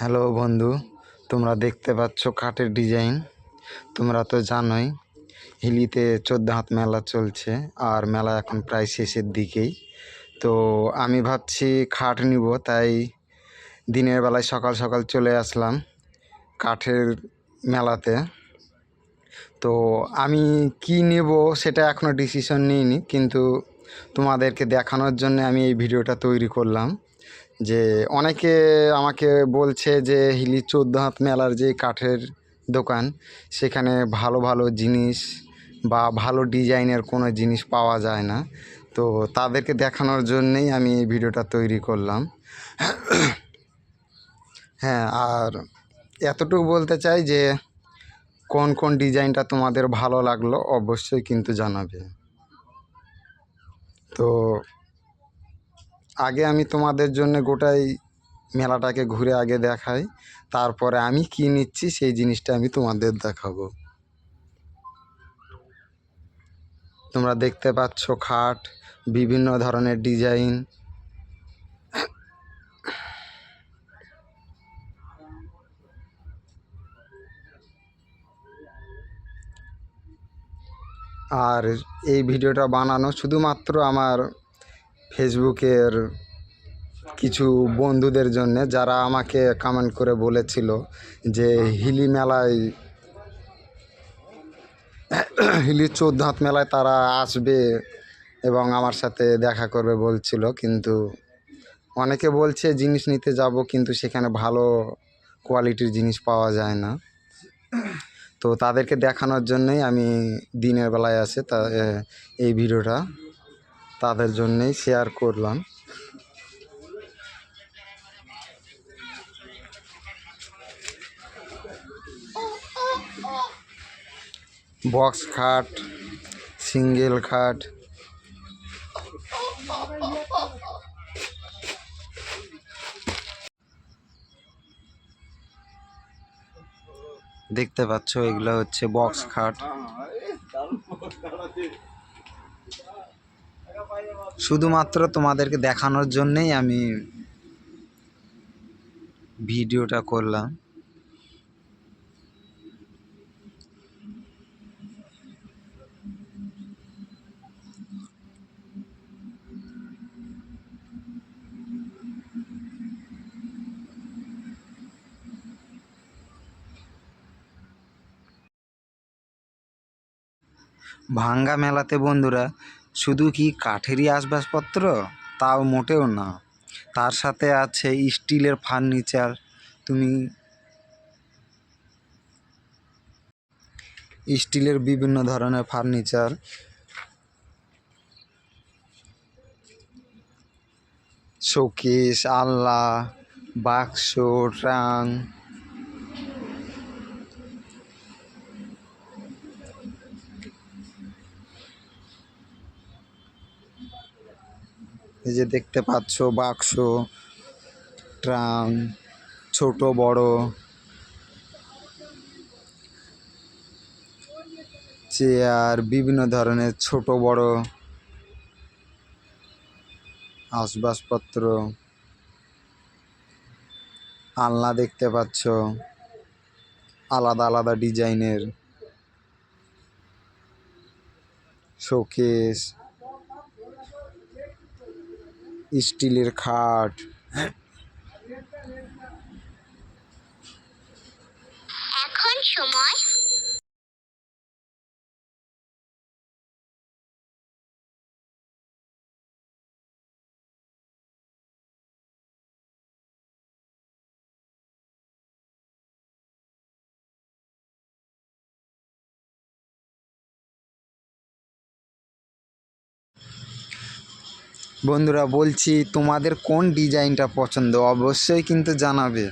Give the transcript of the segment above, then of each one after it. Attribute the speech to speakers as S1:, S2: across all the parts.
S1: Hello বন্ধু, তোমরা দেখতে পাচ্ছ কাঠের ডিজাইন। তোমরা তো জানোই হিলিতে 14 হাত মেলা চলছে, আর মেলা এখন প্রায় শেষের দিকেই। তো আমি ভাবছি খাট নিব, তাই দিনের বেলায় সকাল সকাল চলে আসলাম কাঠের মেলাতে। তো আমি কি নেব সেটা এখনও ডিসিশন নিইনি, কিন্তু তোমাদেরকে দেখানোর জন্য আমি এই ভিডিওটা তৈরি করলাম। যে অনেকে আমাকে বলছে যে হিলি 14 হাত মেলার যে কাঠের দোকান, সেখানে ভালো ভালো জিনিস বা ভালো ডিজাইনের কোনো জিনিস পাওয়া যায় না। তো তাদেরকে দেখানোর জন্যেই আমি এই ভিডিওটা তৈরি করলাম। হ্যাঁ, আর এতটুকু বলতে চাই যে কোন কোন ডিজাইনটা তোমাদের ভালো লাগলো অবশ্যই কিন্তু জানাবে। তো আগে আমি তোমাদের জন্য গোটাই মেলাটাকে ঘুরে আগে দেখাই, তারপরে আমি কি নিচ্ছি সেই জিনিসটা আমি তোমাদের দেখাবো। তোমরা দেখতে পাচ্ছ খাট, বিভিন্ন ধরনের ডিজাইন। আর এই ভিডিওটা বানানো শুধুমাত্র আমার ফেসবুকের কিছু বন্ধুদের জন্য, যারা আমাকে কমেন্ট করে বলেছিল যে হিলি মেলায়, হিলি 14 হাত মেলায় তারা আসবে এবং আমার সাথে দেখা করবে বলছিল। কিন্তু অনেকে বলছে জিনিস নিতে যাব, কিন্তু সেখানে ভালো কোয়ালিটির জিনিস পাওয়া যায় না। তো তাদেরকে দেখানোর জন্যই আমি দিনের বেলায় আসে এই ভিডিওটা তাদের জন্যই শেয়ার করলাম। বক্স খাট, সিঙ্গেল খাট, দেখতে পাচ্ছ এগুলো হচ্ছে বক্স খাট। শুধুমাত্র তোমাদেরকে দেখানোর জন্যেই আমি ভিডিওটা করলাম। ভাঙ্গা মেলাতে বন্ধুরা শুধু কি কাঠেরই আসবাবপত্র, তাও মোটেও না, তার সাথে আছে স্টিলের ফার্নিচার। তুমি স্টিলের বিভিন্ন ধরনের ফার্নিচার, শোকেস, আলনা, বাক্স, ট্রাং, এই যে দেখতে পাচ্ছ বাক্স, ট্রাং, ছোট বড় চেয়ার, বিভিন্ন ধরনের ছোট বড় আসবাবপত্র, আলনা দেখতে পাচ্ছ আলাদা আলাদা ডিজাইনের, শোকেস, স্টিলের খাট। এখন সময় বন্ধুরা বলছি, তোমাদের কোন ডিজাইনটা পছন্দ অবশ্যই কিন্তু জানাবে।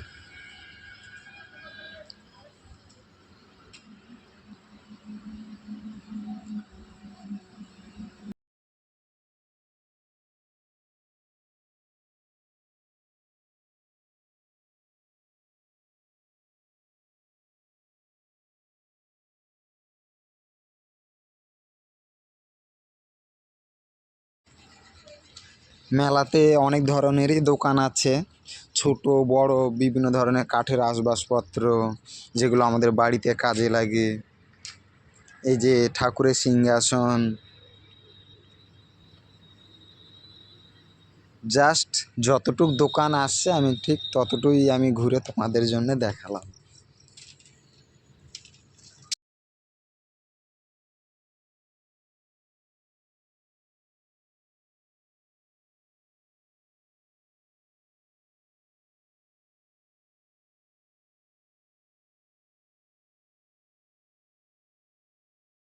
S1: মেলাতে অনেক ধরনেরই দোকান আছে, ছোট বড় বিভিন্ন ধরনের কাঠের আসবাবপত্র যেগুলো আমাদের বাড়িতে কাজে লাগে। এই যে ঠাকুরের সিংহাসন, জাস্ট যতটুক দোকান আসছে আমি ঠিক ততটুকুই আমি ঘুরে তোমাদের জন্য দেখালাম।